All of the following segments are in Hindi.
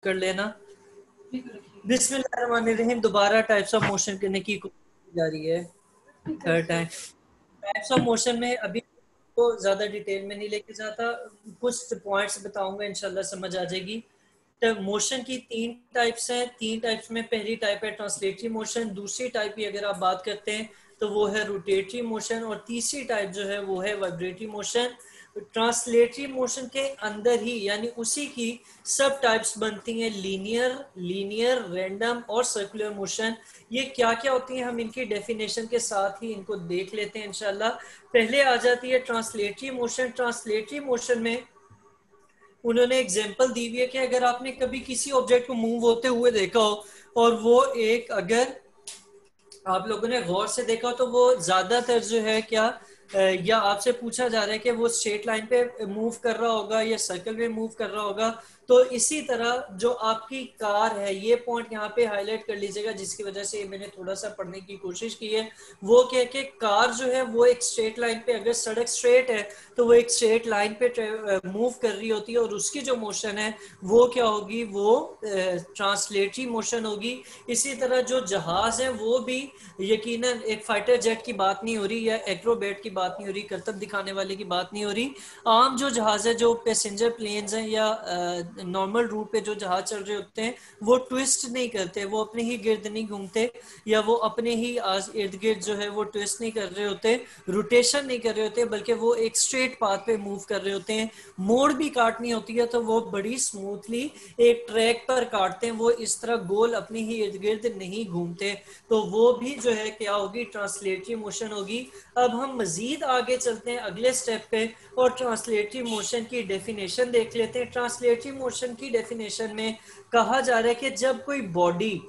कर लेना। बिस्मिल्लाहिर्रहमानिर्रहीम। दोबारा टाइप्स ऑफ मोशन करने की कोशिश जा रही है। Third time types of motion में अभी तो ज़्यादा डिटेल में नहीं लेके जाता, कुछ पॉइंट्स बताऊंगा, इंशाल्लाह समझ आ जाएगी। तो मोशन की तीन टाइप्स हैं। तीन टाइप्स में पहली टाइप है ट्रांसलेटरी मोशन, दूसरी टाइप की अगर आप बात करते हैं तो वो है रोटेटरी मोशन, और तीसरी टाइप जो है वो है वाइब्रेटरी मोशन। ट्रांसलेटरी मोशन के अंदर ही यानी उसी की सब टाइप्स बनती हैं, लीनियर रैंडम और सर्कुलर मोशन। ये क्या क्या होती हैं हम इनकी डेफिनेशन के साथ ही इनको देख लेते हैं इंशाल्लाह। पहले आ जाती है ट्रांसलेटरी मोशन। ट्रांसलेटरी मोशन में उन्होंने एग्जांपल दी हुई है कि अगर आपने कभी किसी ऑब्जेक्ट को मूव होते हुए देखा हो और वो एक अगर आप लोगों ने गौर से देखा तो वो ज्यादातर जो है क्या या आपसे पूछा जा रहा है कि वो स्ट्रेट लाइन पे मूव कर रहा होगा या सर्कल में मूव कर रहा होगा। तो इसी तरह जो आपकी कार है, ये पॉइंट यहाँ पे हाईलाइट कर लीजिएगा जिसकी वजह से मैंने थोड़ा सा पढ़ने की कोशिश की है। वो क्या कि कार जो है वो एक स्ट्रेट लाइन पे, अगर सड़क स्ट्रेट है तो वो एक स्ट्रेट लाइन पे मूव कर रही होती है, और उसकी जो मोशन है वो क्या होगी, वो ट्रांसलेटरी मोशन होगी। इसी तरह जो जहाज है वो भी यकीनन एक फाइटर जेट की बात नहीं हो रही या एक्रोबैट की बात नहीं हो रही, करतब दिखाने वाले की बात नहीं हो रही। आम जो जहाज है, जो पैसेंजर प्लेन्स हैं या नॉर्मल रूट पे जो जहाज चल रहे होते हैं, वो ट्विस्ट नहीं करते, वो अपने ही गिर्द नहीं घूमते, या वो अपने ही इर्द गिर्द जो है वो ट्विस्ट नहीं कर रहे होते, रोटेशन नहीं कर रहे होते, बल्कि वो एक स्ट्रेट पाथ पे मूव कर रहे होते हैं। मोड़ भी काटनी होती है तो वो बड़ी स्मूथली एक ट्रैक पर काटते हैं, वो इस तरह गोल अपने ही इर्द गिर्द नहीं घूमते। तो वो भी जो है क्या होगी, ट्रांसलेटरी मोशन होगी। अब हम मजीद आगे चलते हैं अगले स्टेप पे और ट्रांसलेटरी मोशन की डेफिनेशन देख लेते हैं। ट्रांसलेटरी मोशन की डेफिनेशन में कहा जा रहा है कि जब कोई बॉडी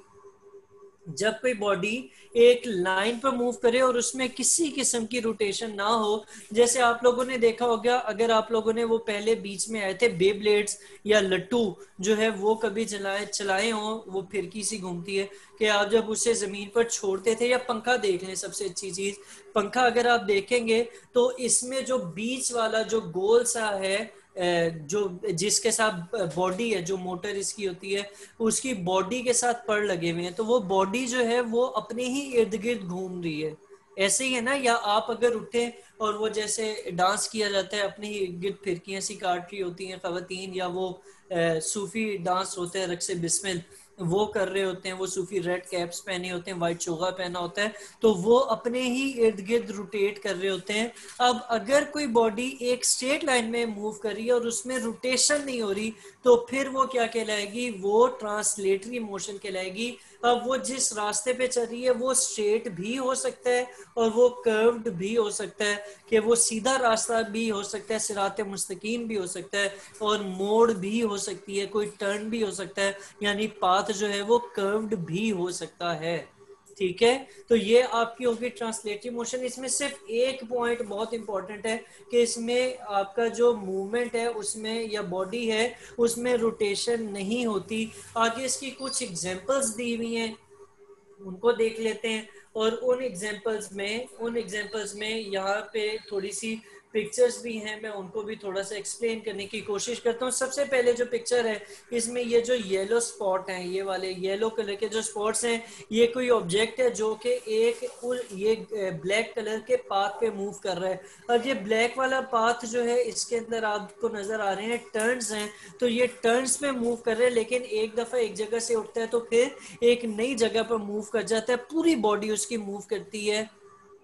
एक लाइन पर मूव करे और उसमें किसी किस्म की रोटेशन ना हो, जैसे आप लोगों ने देखा होगा, अगर आप लोगों ने वो पहले बीच में आए थे बे ब्लेड्स या लट्टू जो है वो कभी चलाए हो, वो फिरकी सी घूमती है, कि आप जब उसे जमीन पर छोड़ते थे, या पंखा देख लें, सबसे अच्छी चीज पंखा अगर आप देखेंगे तो इसमें जो बीच वाला जो गोल सा है, जो जिसके साथ बॉडी है, जो मोटर इसकी होती है, उसकी बॉडी के साथ पर लगे हुए हैं, तो वो बॉडी जो है वो अपने ही इर्द गिर्द घूम रही है। ऐसे ही है ना, या आप अगर उठे और वो जैसे डांस किया जाता है, अपने ही इर्द गिर्द फिरकियां सी काट रही होती हैं खवातीन, या वो सूफी डांस होते हैं रक्से बिस्मिल, वो कर रहे होते हैं, वो सूफी रेड कैप्स पहने होते हैं, व्हाइट चोगा पहना होता है, तो वो अपने ही इर्द गिर्द रोटेट कर रहे होते हैं। अब अगर कोई बॉडी एक स्ट्रेट लाइन में मूव कर रही है और उसमें रोटेशन नहीं हो रही, तो फिर वो क्या कहलाएगी, वो ट्रांसलेटरी मोशन कहलाएगी। अब वो जिस रास्ते पे चल रही है वो स्ट्रेट भी हो सकता है और वो कर्व्ड भी हो सकता है, कि वो सीधा रास्ता भी हो सकता है, सिराते मुस्तकीम भी हो सकता है, और मोड़ भी हो सकती है, कोई टर्न भी हो सकता है, यानी पाथ जो है वो कर्व्ड भी हो सकता है। ठीक है, तो ये आपकी होगी ट्रांसलेटरी मोशन। इसमें सिर्फ एक पॉइंट बहुत इंपॉर्टेंट है कि इसमें आपका जो मूवमेंट है उसमें, या बॉडी है उसमें रोटेशन नहीं होती। आगे इसकी कुछ एग्जांपल्स दी हुई हैं, उनको देख लेते हैं। और उन एग्जांपल्स में यहाँ पे थोड़ी सी पिक्चर्स भी हैं, मैं उनको भी थोड़ा सा एक्सप्लेन करने की कोशिश करता हूँ। सबसे पहले जो पिक्चर है, इसमें ये जो येलो स्पॉट हैं, ये वाले येलो कलर के जो स्पॉट्स हैं, ये कोई ऑब्जेक्ट है जो कि ये ब्लैक कलर के पाथ पे मूव कर रहा है। और ये ब्लैक वाला पाथ जो है, इसके अंदर आपको नजर आ रहे हैं टर्न्स हैं, तो ये टर्न्स में मूव कर रहे हैं, लेकिन एक दफा एक जगह से उठता है तो फिर एक नई जगह पर मूव कर जाता है, पूरी बॉडी उसकी मूव करती है,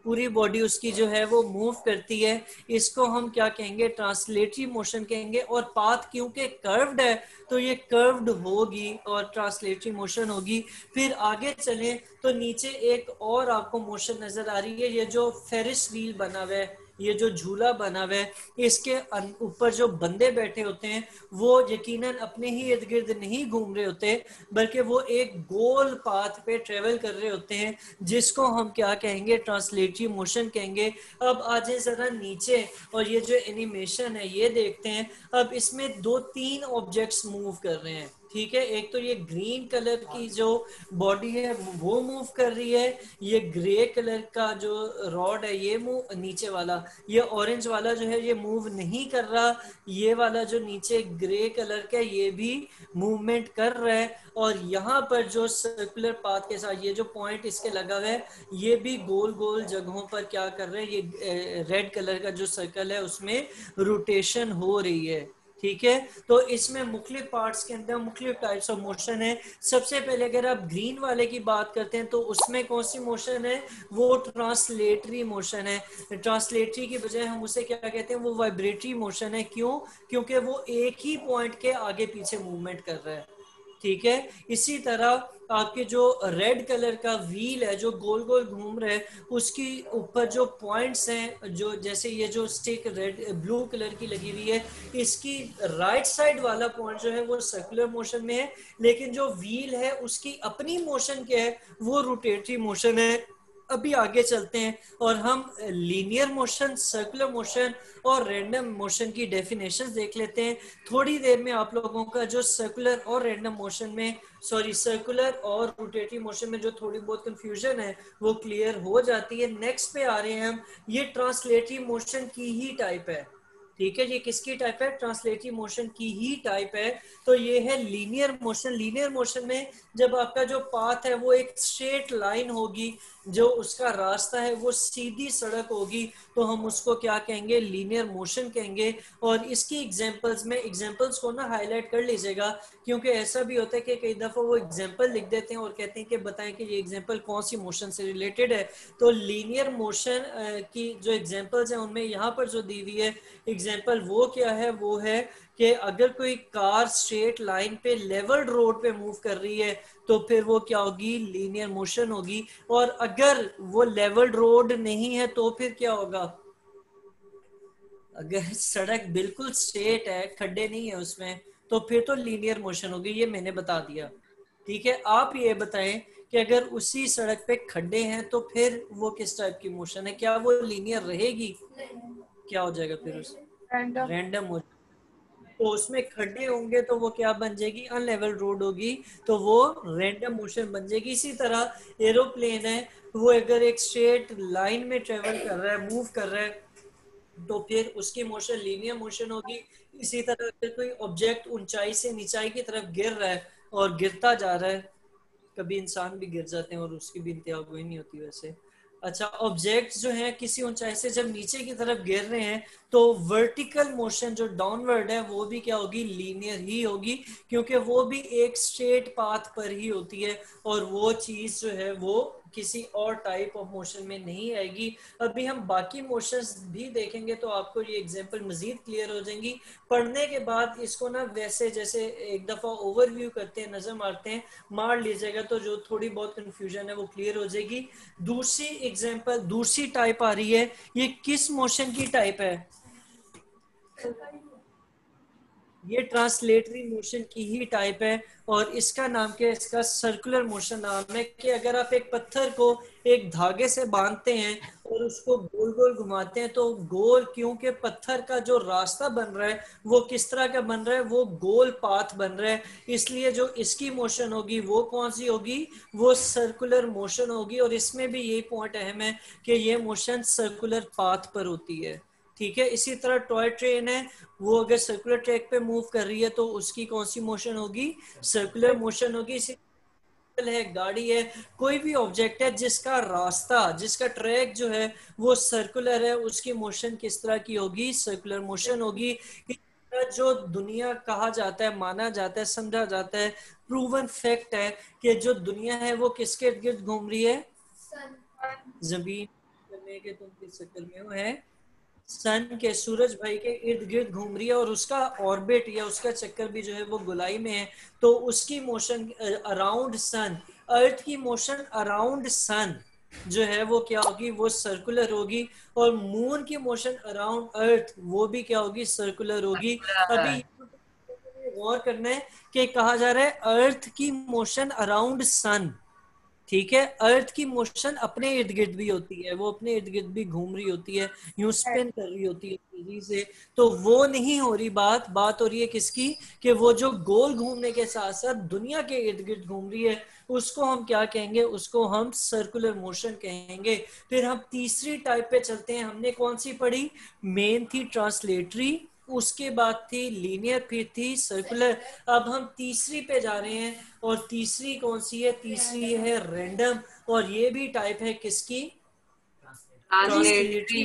पूरी बॉडी उसकी जो है वो मूव करती है। इसको हम क्या कहेंगे, ट्रांसलेटरी मोशन कहेंगे। और पाथ क्योंकि कर्व्ड है तो ये कर्व्ड होगी और ट्रांसलेटरी मोशन होगी। फिर आगे चलें तो नीचे एक और आपको मोशन नजर आ रही है, ये जो फेरिस व्हील बना हुआ है, ये जो झूला बना हुआ है, इसके ऊपर जो बंदे बैठे होते हैं वो यकीनन अपने ही इर्द गिर्द नहीं घूम रहे होते, बल्कि वो एक गोल पाथ पे ट्रेवल कर रहे होते हैं, जिसको हम क्या कहेंगे, ट्रांसलेटरी मोशन कहेंगे। अब आ जाए जरा नीचे और ये जो एनिमेशन है ये देखते हैं। अब इसमें दो तीन ऑब्जेक्ट्स मूव कर रहे हैं, ठीक है। एक तो ये ग्रीन कलर की जो बॉडी है वो मूव कर रही है, ये ग्रे कलर का जो रॉड है ये मूव, नीचे वाला ये ऑरेंज वाला जो है ये मूव नहीं कर रहा, ये वाला जो नीचे ग्रे कलर का ये भी मूवमेंट कर रहा है, और यहाँ पर जो सर्कुलर पाथ के साथ ये जो पॉइंट इसके लगा हुआ है ये भी गोल गोल जगहों पर क्या कर रहे हैं, ये रेड कलर का जो सर्कल है उसमें रोटेशन हो रही है। ठीक है, तो इसमें मुख्तलिफ पार्ट्स के अंदर मुख्तलिफ टाइप्स ऑफ मोशन है। सबसे पहले अगर आप ग्रीन वाले की बात करते हैं तो उसमें कौन सी मोशन है, वो ट्रांसलेटरी मोशन है। ट्रांसलेटरी की बजाय हम उसे क्या कहते हैं, वो वाइब्रेटरी मोशन है। क्यों? क्योंकि वो एक ही पॉइंट के आगे पीछे मूवमेंट कर रहा है। ठीक है, इसी तरह आपके जो रेड कलर का व्हील है जो गोल गोल घूम रहा है उसकी ऊपर जो पॉइंट्स हैं, जो जैसे ये जो स्टिक रेड ब्लू कलर की लगी हुई है, इसकी राइट साइड वाला पॉइंट जो है वो सर्कुलर मोशन में है, लेकिन जो व्हील है उसकी अपनी मोशन क्या है, वो रोटेटरी मोशन है। अभी आगे चलते हैं और हम लीनियर मोशन, सर्कुलर मोशन और रैंडम मोशन की डेफिनेशंस देख लेते हैं। थोड़ी देर में आप लोगों का जो सर्कुलर और रैंडम मोशन में, सॉरी सर्कुलर और रोटेटरी मोशन में जो थोड़ी बहुत कंफ्यूजन है वो क्लियर हो जाती है। नेक्स्ट पे आ रहे हैं हम, ये ट्रांसलेटरी मोशन की ही टाइप है। ठीक है, ये किसकी टाइप है, ट्रांसलेटरी मोशन की ही टाइप है। तो ये है लीनियर मोशन। लीनियर मोशन में जब आपका जो पाथ है वो एक स्ट्रेट लाइन होगी, जो उसका रास्ता है वो सीधी सड़क होगी, तो हम उसको क्या कहेंगे, लीनियर मोशन कहेंगे। और इसकी एग्जांपल्स में, एग्जांपल्स को ना हाईलाइट कर लीजिएगा, क्योंकि ऐसा भी होता है कि कई दफा वो एग्जांपल लिख देते हैं और कहते हैं कि बताएं कि ये एग्जांपल कौन सी मोशन से रिलेटेड है। तो लीनियर मोशन की जो एग्जांपल्स हैं उनमें यहाँ पर जो दी हुई है एग्जांपल वो क्या है, वो है कि अगर कोई कार स्ट्रेट लाइन पे लेवल्ड रोड पे मूव कर रही है तो फिर वो क्या होगी, लीनियर मोशन होगी। और अगर वो लेवल्ड रोड नहीं है तो फिर क्या होगा, अगर सड़क बिल्कुल स्ट्रेट है, खड्डे नहीं है उसमें, तो फिर तो लीनियर मोशन होगी। ये मैंने बता दिया। ठीक है, आप ये बताएं कि अगर उसी सड़क पे खड्डे हैं तो फिर वो किस टाइप की मोशन है, क्या वो लीनियर रहेगी, क्या हो जाएगा फिर उस, रैंडम। रैंडम हो। तो उसमें खड्डे होंगे तो वो क्या बन जाएगी, अनलेवल रोड होगी, तो वो रैंडम मोशन बन जाएगी। इसी तरह एरोप्लेन है, वो अगर एक स्ट्रेट लाइन में ट्रेवल कर रहा है, मूव कर रहा है, तो फिर उसकी मोशन लीनियर मोशन होगी। इसी तरह अगर कोई ऑब्जेक्ट ऊंचाई से नीचाई की तरफ गिर रहा है और गिरता जा रहा है, कभी इंसान भी गिर जाते हैं और उसकी भी इंतहा कोई नहीं होती वैसे। अच्छा, ऑब्जेक्ट्स जो हैं किसी ऊंचाई से जब नीचे की तरफ गिर रहे हैं तो वर्टिकल मोशन जो डाउनवर्ड है वो भी क्या होगी, लीनियर ही होगी, क्योंकि वो भी एक स्ट्रेट पाथ पर ही होती है और वो चीज जो है वो किसी और टाइप ऑफ मोशन में नहीं आएगी। अभी हम बाकी मोशंस भी देखेंगे तो आपको ये एग्जांपल मजीद क्लियर हो जाएंगी। पढ़ने के बाद इसको ना वैसे जैसे एक दफा ओवरव्यू करते हैं, नजर मारते हैं, मार लीजिएगा तो जो थोड़ी बहुत कंफ्यूजन है वो क्लियर हो जाएगी। दूसरी एग्जांपल, दूसरी टाइप आ रही है, ये किस मोशन की टाइप है, ये ट्रांसलेटरी मोशन की ही टाइप है और इसका नाम क्या है, इसका सर्कुलर मोशन नाम है। कि अगर आप एक पत्थर को एक धागे से बांधते हैं और उसको गोल गोल घुमाते हैं तो गोल, क्योंकि पत्थर का जो रास्ता बन रहा है वो किस तरह का बन रहा है, वो गोल पाथ बन रहा है, इसलिए जो इसकी मोशन होगी वो कौन सी होगी, वो सर्कुलर मोशन होगी। और इसमें भी यही पॉइंट अहम है कि ये मोशन सर्कुलर पाथ पर होती है। ठीक है, इसी तरह टॉय ट्रेन है, वो अगर सर्कुलर ट्रैक पे मूव कर रही है तो उसकी कौन सी मोशन होगी, सर्कुलर मोशन होगी। इसी है, गाड़ी है, कोई भी ऑब्जेक्ट है जिसका रास्ता, जिसका ट्रैक जो है वो सर्कुलर है, उसकी मोशन किस तरह की होगी, सर्कुलर मोशन होगी। जो दुनिया कहा जाता है, माना जाता है, समझा जाता है, प्रूवन फैक्ट है कि जो दुनिया है वो किसके इर्द गिर्द घूम रही है, जमीन करने के तुम किस चक्कर में हो, है सन के, सूरज भाई के इर्द गिर्द घूम रही है और उसका ऑर्बिट या उसका चक्कर भी जो है वो गोलाई में है, तो उसकी मोशन अराउंड सन, अर्थ की मोशन अराउंड सन जो है वो क्या होगी, वो सर्कुलर होगी। और मून की मोशन अराउंड अर्थ वो भी क्या होगी, सर्कुलर होगी। अभी गौर करना है कि कहा जा रहा है अर्थ की मोशन अराउंड सन। ठीक है, अर्थ की मोशन अपने इर्द गिर्द भी होती है, वो अपने इर्द गिर्द भी घूम रही होती है, यूं स्पिन कर रही होती है तेजी से। तो वो नहीं हो रही बात, बात हो रही है किसकी, कि वो जो गोल घूमने के साथ साथ दुनिया के इर्द गिर्द घूम रही है, उसको हम क्या कहेंगे, उसको हम सर्कुलर मोशन कहेंगे। फिर हम तीसरी टाइप पे चलते हैं, हमने कौन सी पढ़ी, मेन थी ट्रांसलेटरी, उसके बाद थी लीनियर, फिर थी सर्कुलर। अब हम तीसरी पे जा रहे हैं, और तीसरी कौन सी है, तीसरी है रैंडम, और ये भी टाइप है किसकी, ट्रांसलेटरी। ट्रांसलेटरी।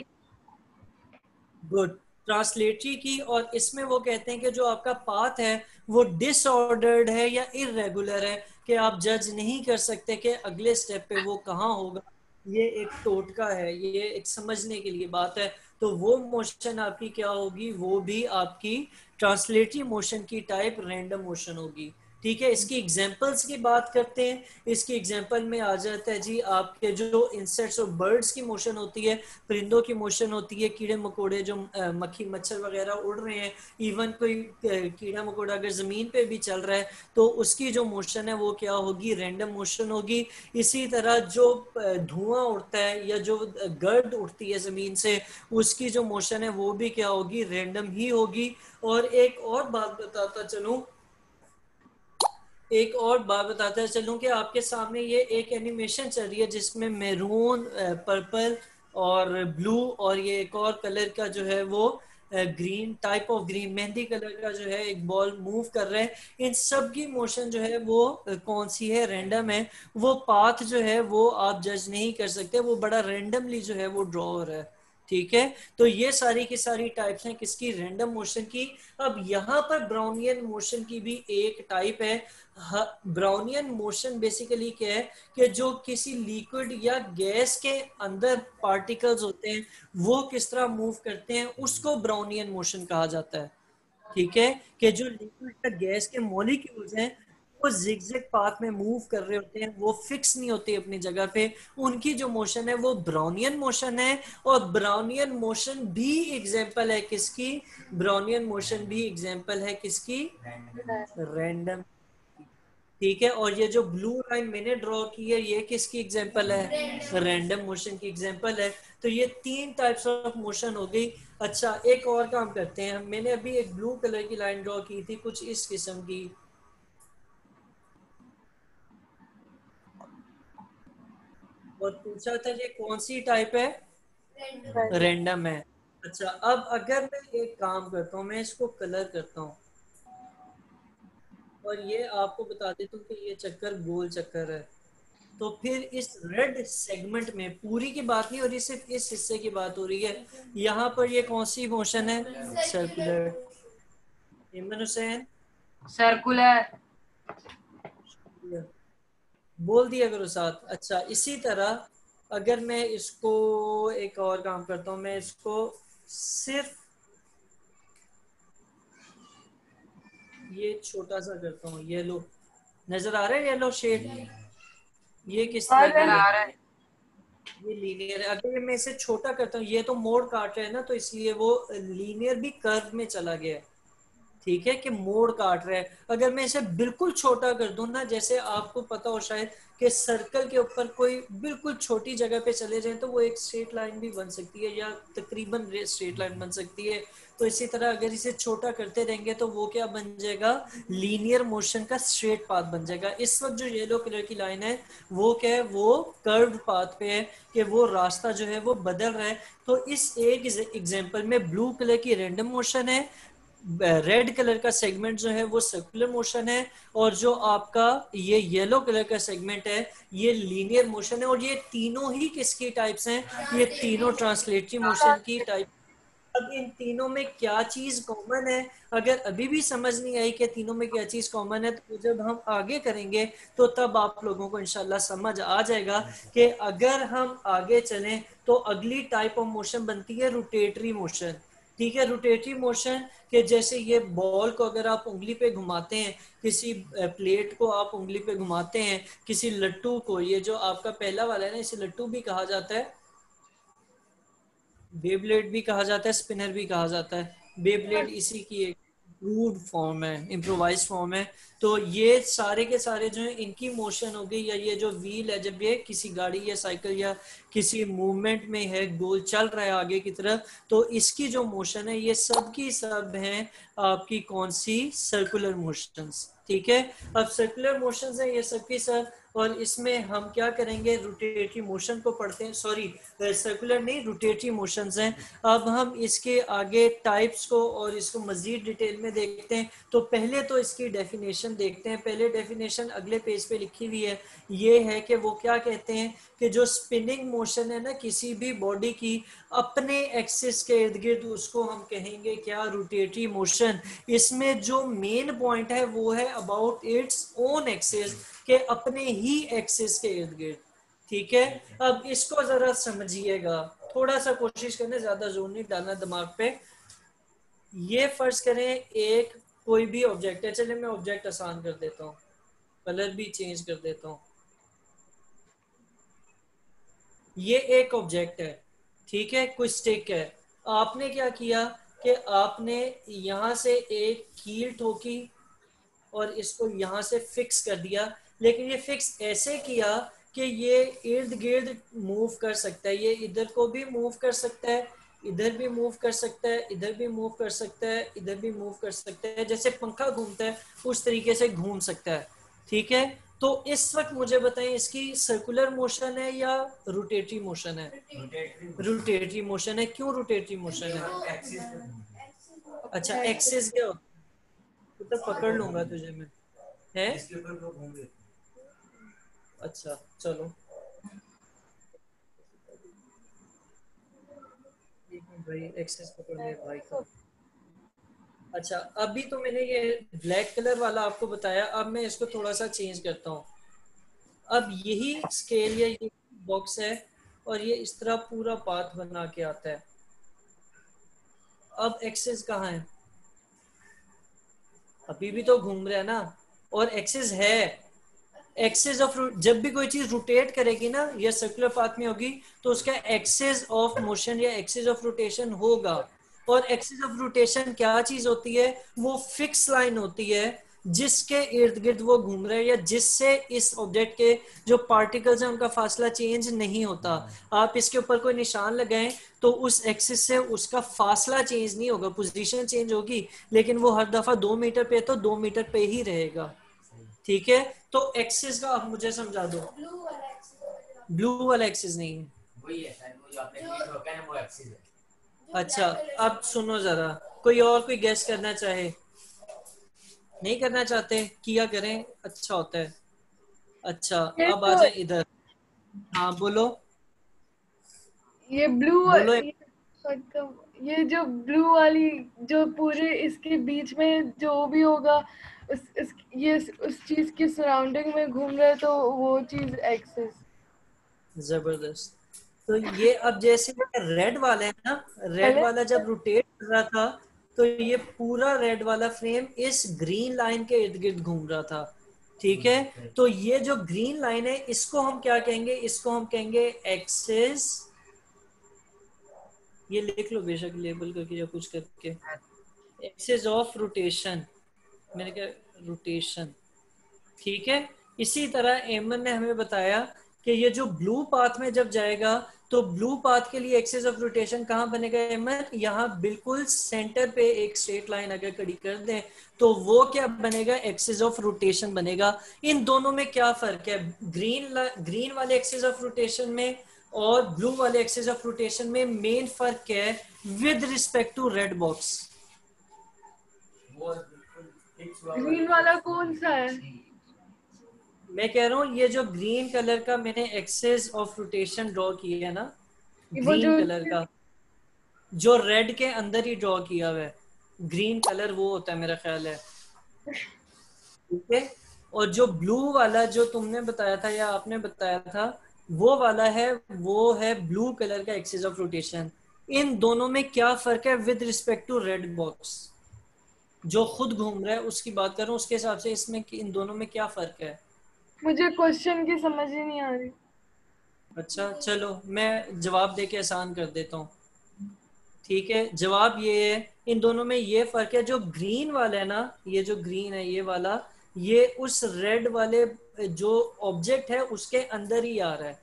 गुड, ट्रांसलेटरी की। और इसमें वो कहते हैं कि जो आपका पाथ है वो डिसऑर्डर्ड है या इरेगुलर है, कि आप जज नहीं कर सकते कि अगले स्टेप पे वो कहाँ होगा। ये एक टोटका है, ये एक समझने के लिए बात है। तो वो मोशन आपकी क्या होगी, वो भी आपकी ट्रांसलेटरी मोशन की टाइप रैंडम मोशन होगी। ठीक है, इसकी एग्जांपल्स की बात करते हैं। इसकी एग्जांपल में आ जाता है जी आपके जो इंसेक्ट्स और बर्ड्स की मोशन होती है, परिंदों की मोशन होती है, कीड़े मकोड़े जो मक्खी मच्छर वगैरह उड़ रहे हैं, इवन कोई कीड़ा मकोड़ा अगर जमीन पे भी चल रहा है तो उसकी जो मोशन है वो क्या होगी, रैंडम मोशन होगी। इसी तरह जो धुआं उड़ता है या जो गर्द उठती है जमीन से, उसकी जो मोशन है वो भी क्या होगी, रैंडम ही होगी। और एक और बात बताता चलूं कि आपके सामने ये एक एनिमेशन चल रही है जिसमें मैरून, पर्पल और ब्लू, और ये एक और कलर का जो है वो green, type of green mehndi colour का जो है एक बॉल मूव कर रहा है। इन सब की मोशन जो है वो कौन सी है, रैंडम है। वो पाथ जो है वो आप जज नहीं कर सकते, वो बड़ा रैंडमली जो है वो ड्रॉ हो रहा है। ठीक है, तो ये सारी की सारी टाइप्स हैं किसकी, रैंडम मोशन की। अब यहाँ पर ब्राउनियन मोशन की भी एक टाइप है। ब्राउनियन मोशन बेसिकली क्या है, कि जो किसी लिक्विड या गैस के अंदर पार्टिकल्स होते हैं वो किस तरह मूव करते हैं, उसको ब्राउनियन मोशन कहा जाता है। ठीक है, कि जो लिक्विड या गैस के मॉलिक्यूल्स हैं वो जिगजैग पाथ में मूव कर रहे होते हैं, वो फिक्स नहीं होते अपनी जगह पे, उनकी जो मोशन है वो ब्राउनियन मोशन है। और ब्राउनियन मोशन भी एग्जांपल है किसकी, ब्राउनियन मोशन भी एग्जांपल है किसकी, रैंडम। ठीक है, और ये जो ब्लू लाइन मैंने ड्रॉ की है ये किसकी एग्जांपल है, रैंडम मोशन की एग्जांपल है। तो ये तीन टाइप्स ऑफ मोशन हो गई। अच्छा, एक और काम करते हैं, मैंने अभी एक ब्लू कलर की लाइन ड्रॉ की थी कुछ इस किस्म की, और पूछा था ये कौन सी टाइप है, रैंडम है। अच्छा, अब अगर मैं एक काम करता हूँ, मैं इसको कलर करता हूँ, और ये आपको बता देता हूँ कि ये चक्कर गोल चक्कर है, तो फिर इस रेड सेगमेंट में पूरी की बात नहीं हो रही, सिर्फ इस हिस्से की बात हो रही है। यहाँ पर ये कौन सी मोशन है, सर्कुलर। इमन हुसैन, सर्कुलर। बोल दिया करो साथ। अच्छा, इसी तरह अगर मैं इसको एक और काम करता हूँ, मैं इसको सिर्फ ये छोटा सा करता हूँ, येलो, नजर आ रहा है येलो शेड, ये किस तरह नजर की है, आ रहा है। ये लीनियर है। अगर मैं इसे छोटा करता हूँ, ये तो मोड़ काट रहा है ना, तो इसलिए वो लीनियर भी कर्व में चला गया है। ठीक है, कि मोड़ काट रहा है। अगर मैं इसे बिल्कुल छोटा कर दूं ना, जैसे आपको पता हो शायद कि सर्कल के ऊपर कोई बिल्कुल छोटी जगह पे चले जाए तो वो एक स्ट्रेट लाइन भी बन सकती है, या तकरीबन स्ट्रेट लाइन बन सकती है। तो इसी तरह अगर इसे छोटा करते रहेंगे तो वो क्या बन जाएगा, लीनियर मोशन का स्ट्रेट पाथ बन जाएगा। इस वक्त जो येलो कलर की लाइन है वो क्या है, वो कर्व्ड पाथ पे है, कि वो रास्ता जो है वो बदल रहा है। तो इस एक एग्जांपल में ब्लू कलर की रैंडम मोशन है, रेड कलर का सेगमेंट जो है वो सर्कुलर मोशन है, और जो आपका ये येलो कलर का सेगमेंट है ये लीनियर मोशन है। और ये तीनों ही किसकी टाइप्स हैं, ये तीनों ट्रांसलेटरी मोशन की टाइप। अब इन तीनों में क्या चीज कॉमन है, अगर अभी भी समझ नहीं आई कि तीनों में क्या चीज कॉमन है, तो जब हम आगे करेंगे तो तब आप लोगों को इंशाल्लाह समझ आ जाएगा कि अगर हम आगे चलें तो अगली टाइप ऑफ मोशन बनती है रोटेटरी मोशन। ठीक है, रोटेटरी मोशन के जैसे ये बॉल को अगर आप उंगली पे घुमाते हैं, किसी प्लेट को आप उंगली पे घुमाते हैं, किसी लट्टू को, ये जो आपका पहला वाला है ना, इसे लट्टू भी कहा जाता है, बेब्लेड भी कहा जाता है, स्पिनर भी कहा जाता है। बेब्लेड इसी की एक क्रूड फॉर्म है, इम्प्रोवाइज फॉर्म है। तो ये सारे के सारे जो है इनकी मोशन होगी, या ये जो व्हील है जब ये किसी गाड़ी या साइकिल या किसी मूवमेंट में है, गोल चल रहा है आगे की तरफ, तो इसकी जो मोशन है ये सब की सब है आपकी कौन सी, सर्कुलर मोशंस। ठीक है, अब सर्कुलर मोशंस है ये सब की सब, और इसमें हम क्या करेंगे, रोटेटरी मोशन को पढ़ते हैं, सॉरी सर्कुलर नहीं, रोटेटरी मोशंस हैं। अब हम इसके आगे टाइप्स को और इसको मजीद डिटेल में देखते हैं। तो पहले तो इसकी डेफिनेशन देखते हैं। पहले डेफिनेशन अगले पेज पे लिखी हुई है, ये है कि वो क्या कहते हैं कि जो स्पिनिंग मोशन है ना किसी भी बॉडी की अपने एक्सिस के इर्द गिर्द, उसको हम कहेंगे क्या, रोटेटरी मोशन। इसमें जो मेन पॉइंट है वो है अबाउट इट्स ओन एक्सिस, के अपने ही एक्सिस के इर्द गिर्द। ठीक है, अब इसको जरा समझिएगा, थोड़ा सा कोशिश करने, ज्यादा जोर नहीं डालना दिमाग पे। ये फर्ज करें एक कोई भी ऑब्जेक्ट है, चलिए मैं ऑब्जेक्ट आसान कर देता हूँ, कलर भी चेंज कर देता हूँ। ये एक ऑब्जेक्ट है, ठीक है, कोई स्टिक है। आपने क्या किया कि आपने यहां से एक कील ठोकी और इसको यहां से फिक्स कर दिया, लेकिन ये फिक्स ऐसे किया कि ये इर्द गिर्द मूव कर सकता है, ये इधर को भी मूव कर सकता है, इधर भी मूव कर सकता है, इधर भी मूव कर सकता है, इधर भी मूव कर सकता है, जैसे पंखा घूमता है उस तरीके से घूम सकता है। ठीक है, तो इस वक्त मुझे बताएं इसकी सर्कुलर मोशन है या रोटेटरी मोशन है? रोटेटरी मोशन है। क्यों रोटेटरी मोशन है? अच्छा, एक्सिस क्या होता है? तो पकड़ लूंगा तुझे मैं, है? अच्छा चलो, भाई एक्सेस पकड़ लिया भाई का। अच्छा, अभी तो मैंने ये ब्लैक कलर वाला आपको बताया, अब मैं इसको थोड़ा सा चेंज करता हूँ। अब यही स्केल या ये बॉक्स है और ये इस तरह पूरा पाथ बना के आता है। अब एक्सेस कहाँ है? अभी भी तो घूम रहा है ना, और एक्सेस है। एक्सिस ऑफ, जब भी कोई चीज रोटेट करेगी ना या सर्कुलर पाथ में होगी तो उसका एक्सिस ऑफ मोशन या एक्सिस ऑफ रोटेशन होगा। और एक्सिस ऑफ रोटेशन क्या चीज होती है? वो फिक्स लाइन होती है जिसके इर्द गिर्द वो घूम रहे हैं, या जिससे इस ऑब्जेक्ट के जो पार्टिकल्स हैं उनका फासला चेंज नहीं होता। आप इसके ऊपर कोई निशान लगाएं तो उस एक्सिस से उसका फासला चेंज नहीं होगा, पोजीशन चेंज होगी, लेकिन वो हर दफा 2 मीटर पे तो 2 मीटर पे ही रहेगा। ठीक है, तो एक्सिस का आप मुझे समझा दो। ब्लू वाला एक्सिस नहीं है, वही है शायद, वो जो आपने क्लिक रोका है ना वो एक्सिस है। अच्छा, अब सुनो जरा, कोई और कोई गेस करना चाहे? नहीं करना चाहते? किया करें, अच्छा होता है। अच्छा, ये अब आ तो जाए इधर। हाँ बोलो, ये ब्लू, बोलो। मतलब ये जो ब्लू वाली, जो पूरे इसके बीच में जो भी होगा ये उस चीज की सराउंडिंग में घूम रहा है, तो वो चीज एक्सिस। जबरदस्त। तो ये अब जैसे रेड वाला है ना, रेड पहले वाला जब रोटेट कर रहा था तो ये पूरा रेड वाला फ्रेम इस ग्रीन लाइन के इर्द गिर्द घूम रहा था। ठीक है, तो ये जो ग्रीन लाइन है इसको हम क्या कहेंगे? इसको हम कहेंगे एक्सिस। ये लिख लो बेशक लेबल करके या कुछ करके, एक्सिस ऑफ रोटेशन। मैंने क्या, रोटेशन। ठीक है, इसी तरह एमन ने हमें बताया कि ये जो ब्लू पाथ में जब जाएगा तो ब्लू पाथ के लिए एक्सिस ऑफ रोटेशन कहाँ बनेगा एमन? यहाँ बिल्कुल सेंटर पे एक स्ट्रेट लाइन अगर खड़ी कर दें तो वो क्या बनेगा? एक्सिस ऑफ रोटेशन बनेगा। इन दोनों में क्या फर्क है? ग्रीन वाले एक्सिस ऑफ रोटेशन में और ब्लू वाले एक्सिस ऑफ रोटेशन में मेन फर्क क्या है with respect to red box? Green वाला कौन सा है? मैं कह रहा हूँ ये जो ग्रीन कलर का मैंने एक्सेस ऑफ रोटेशन ड्रॉ किया है ना, वो ग्रीन जो कलर का, जो रेड के अंदर ही ड्रॉ किया हुआ है, ग्रीन कलर वो होता है मेरा ख्याल है। ठीक है, और जो ब्लू वाला जो तुमने बताया था या आपने बताया था वो वाला है, वो है ब्लू कलर का एक्सेस ऑफ रोटेशन। इन दोनों में क्या फर्क है with respect to red box? जो खुद घूम रहा है उसकी बात करूं, उसके हिसाब से इसमें इन दोनों में क्या फर्क है? मुझे क्वेश्चन की समझ ही नहीं आ रही। अच्छा चलो, मैं जवाब देके आसान कर देता हूँ। ठीक है, जवाब ये है। इन दोनों में ये फर्क है, जो ग्रीन वाला है ना, ये जो ग्रीन है ये वाला, ये उस रेड वाले जो ऑब्जेक्ट है उसके अंदर ही आ रहा है।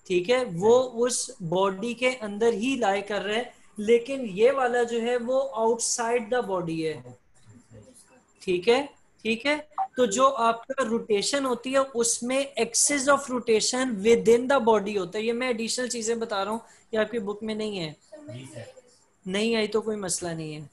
ठीक है, वो उस बॉडी के अंदर ही लाई कर रहा है, लेकिन ये वाला जो है वो आउटसाइड द बॉडी है। ठीक है, ठीक है। तो जो आपका रोटेशन होती है उसमें axis of rotation with in the body होता है। ये मैं एडिशनल चीजें बता रहा हूँ, ये आपकी बुक में नहीं है। नहीं आई तो कोई मसला नहीं है।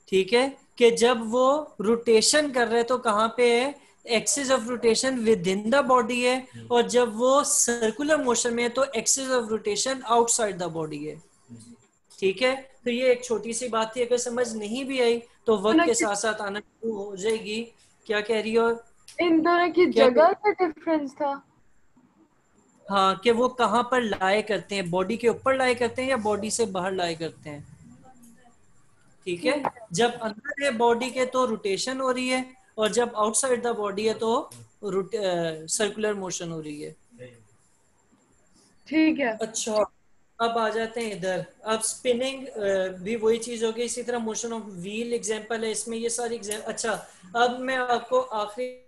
ठीक है, कि जब वो रोटेशन कर रहे हैं तो कहाँ पे है, axis of rotation with in the body है, और जब वो सर्कुलर मोशन में है तो axis of rotation outside the body है। ठीक है, तो ये एक छोटी सी बात थी, अगर समझ नहीं भी आई तो वक्त दोनों के की साथ साथ आना शुरू हो जाएगी। क्या कह रही हो? इन दोनों की क्या कह... जगह का डिफरेंस था। हाँ, कि वो कहाँ पर लाए करते हैं, बॉडी के ऊपर लाए करते हैं या बॉडी से बाहर लाए करते हैं। ठीक है, ठीक है, जब अंदर है बॉडी के तो रोटेशन हो रही है, और जब आउटसाइड द बॉडी है तो सर्कुलर मोशन हो रही है। ठीक है। अच्छा, अब आ जाते हैं इधर। अब स्पिनिंग भी वही चीज होगी, इसी तरह मोशन ऑफ व्हील एग्जांपल है इसमें, ये सारी अच्छा, अब मैं आपको आखिरी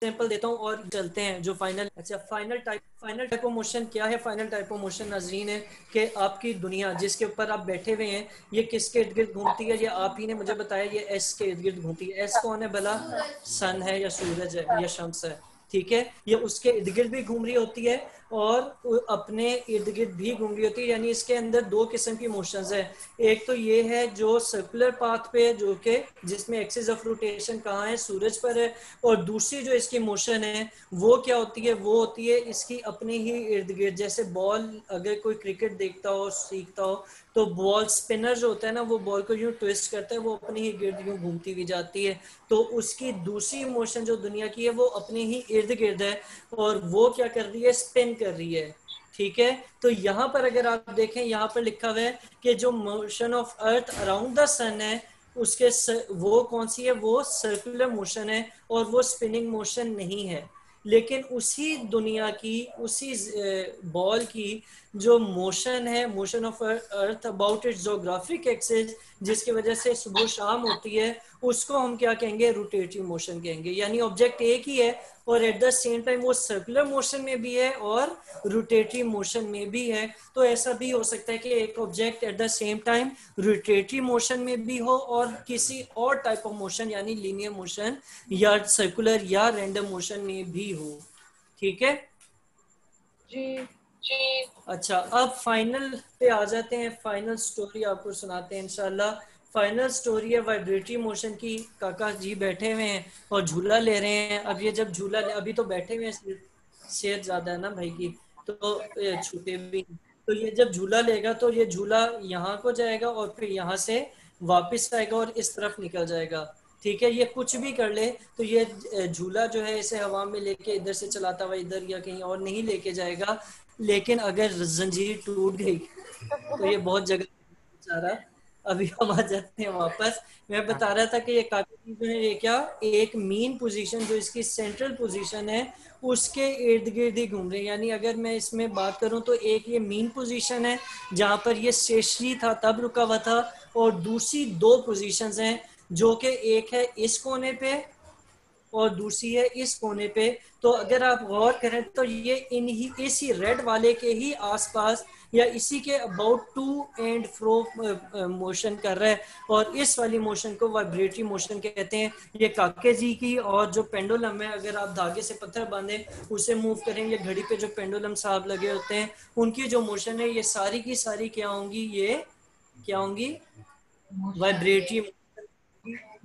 एग्जांपल देता हूँ और चलते हैं जो फाइनल। अच्छा, फाइनल टाइप ऑफ मोशन क्या है? फाइनल टाइप ऑफ मोशन नाजरीन है कि आपकी दुनिया जिसके ऊपर आप बैठे हुए हैं, ये किसके इर्द गिर्द घूमती है? ये आप ही ने मुझे बताया, ये एस के इर्द गिर्द घूमती है। एस कौन है भला? सन है या सूरज है या शम्स है। ठीक है, ये उसके इर्द गिर्द भी घूम रही होती है और अपने इर्द गिर्द भी घूम रही होती है, यानी इसके अंदर दो किस्म की मोशंस है। एक तो ये है जो सर्कुलर पाथ पे है, जो कि जिसमें एक्सिस ऑफ रोटेशन कहाँ है, सूरज पर है। और दूसरी जो इसकी मोशन है वो क्या होती है? वो होती है इसकी अपने ही इर्द गिर्द। जैसे बॉल, अगर कोई क्रिकेट देखता हो, सीखता हो, तो बॉल स्पिनर जो होता है ना, वो बॉल को यूं ट्विस्ट करता है, वो अपने ही गिर्द यूं घूमती हुई जाती है। तो उसकी दूसरी मोशन जो दुनिया की है वो अपने ही इर्द गिर्द है, और वो क्या कर रही है? स्पिन कर रही है। ठीक है, तो यहाँ पर अगर आप देखें, यहाँ पर लिखा हुआ है कि जो motion of earth around the sun है, उसके वो कौन सी है? वो सर्कुलर मोशन है, और वो स्पिनिंग मोशन नहीं है। लेकिन उसी दुनिया की, उसी बॉल की जो मोशन है, motion of earth about it's geographic axis, जिसकी वजह से सुबह शाम होती है, उसको हम क्या कहेंगे? रोटेटरी मोशन कहेंगे। यानी ऑब्जेक्ट एक ही है और एट द सेम टाइम वो सर्कुलर मोशन में भी है और रोटेटरी मोशन में भी है। तो ऐसा भी हो सकता है कि एक object at the same time rotatory motion में भी हो और किसी और टाइप ऑफ मोशन यानी लीनियर मोशन या सर्कुलर या रैंडम मोशन में भी हो। ठीक है जी। जी। अच्छा, अब फाइनल पे आ जाते हैं। फाइनल स्टोरी आपको सुनाते हैं इंशाल्लाह। फाइनल स्टोरी है वाइब्रेटरी मोशन की। काका जी बैठे हुए हैं और झूला ले रहे हैं। अब ये जब झूला अभी तो बैठे हुए हैं, सेहत ज्यादा है ना भाई की, तो छूटे भी। तो ये जब झूला लेगा तो ये झूला यहाँ को जाएगा और फिर यहाँ से वापस आएगा और इस तरफ निकल जाएगा। ठीक है, ये कुछ भी कर ले तो ये झूला जो है इसे हवा में लेके इधर से चलाता हुआ इधर या कहीं और नहीं लेके जाएगा। लेकिन अगर जंजीर टूट गई तो ये बहुत जगह बेचारा। अभी हम आ जाते हैं वापस। मैं बता रहा था कि ये काका जी जो है, ये क्या, एक मीन पोजीशन जो इसकी सेंट्रल पोजीशन है उसके इर्द गिर्द ही घूम रहे हैं। यानी अगर मैं इसमें बात करूं तो एक ये मीन पोजीशन है जहां पर ये स्टेशनरी था तब रुका हुआ था, और दूसरी दो पोजीशंस हैं जो कि एक है इस कोने पे और दूसरी है इस कोने पे। तो अगर आप गौर करें तो ये इसी रेड वाले के ही आसपास या इसी के about to and fro motion कर रहा है, और इस वाली मोशन को वाइब्रेटरी मोशन कहते हैं। ये काके जी की, और जो पेंडुलम है, अगर आप धागे से पत्थर बांधे उसे मूव करेंगे, घड़ी पे जो पेंडुलम साहब लगे होते हैं उनकी जो मोशन है, ये सारी की सारी क्या होंगी? ये क्या होंगी? वाइब्रेटरी।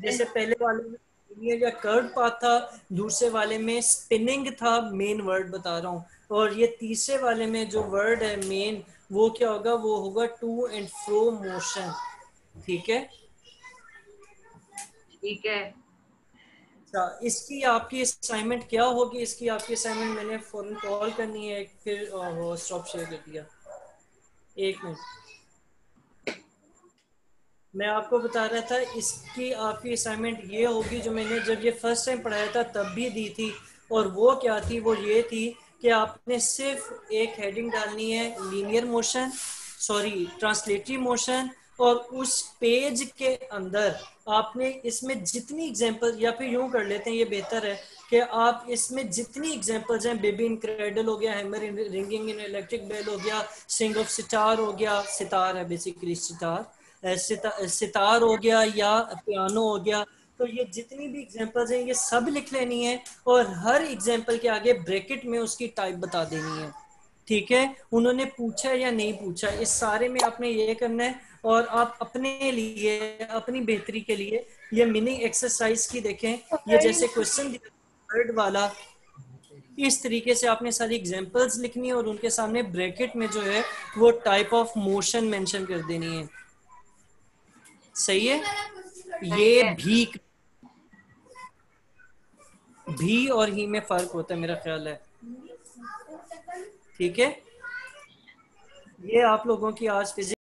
जैसे पहले वाले में लिनियर या कर्व पाथ था, दूसरे वाले में स्पिनिंग था, मेन वर्ड बता रहा हूँ, और ये तीसरे वाले में जो वर्ड है मेन, वो क्या होगा? वो होगा टू एंड फ्रो मोशन। ठीक है, ठीक है। अच्छा, इसकी आपकी असाइनमेंट क्या होगी? इसकी आपकी असाइनमेंट मैंने फौरन कॉल करनी है, फिर स्टॉप शेयर कर दिया। एक मिनट। मैं आपको बता रहा था इसकी आपकी असाइनमेंट ये होगी जो मैंने जब ये फर्स्ट टाइम पढ़ाया था तब भी दी थी, और वो क्या थी, वो ये थी कि आपने सिर्फ एक हेडिंग डालनी है linear motion, sorry translatory motion, और उस पेज के अंदर आपने इसमें जितनी एग्जांपल, या फिर यूं कर लेते हैं ये बेहतर है कि आप इसमें जितनी एग्जांपल्स हैं, बेबी इन क्रेडल हो गया, hammer in ringing in electric bell हो गया, स्ट्रिंग ऑफ सितार हो गया, सितार है बेसिकली सितार, सितार हो गया या पियानो हो गया, तो ये जितनी भी एग्जांपल्स हैं ये सब लिख लेनी है, और हर एग्जांपल के आगे ब्रैकेट में उसकी टाइप बता देनी है। ठीक है, उन्होंने पूछा या नहीं पूछा, इस सारे में आपने ये करना है। और आप अपने लिए, अपनी बेहतरी के लिए ये मिनी एक्सरसाइज की देखें, ये जैसे क्वेश्चन वर्ड वाला, इस तरीके से आपने सारी एग्जांपल्स लिखनी है और उनके सामने ब्रैकेट में जो है वो टाइप ऑफ मोशन मेंशन कर देनी है। सही है। ये भी और ही में फर्क होता है मेरा ख्याल है। ठीक है, ये आप लोगों की आज फिजिक्स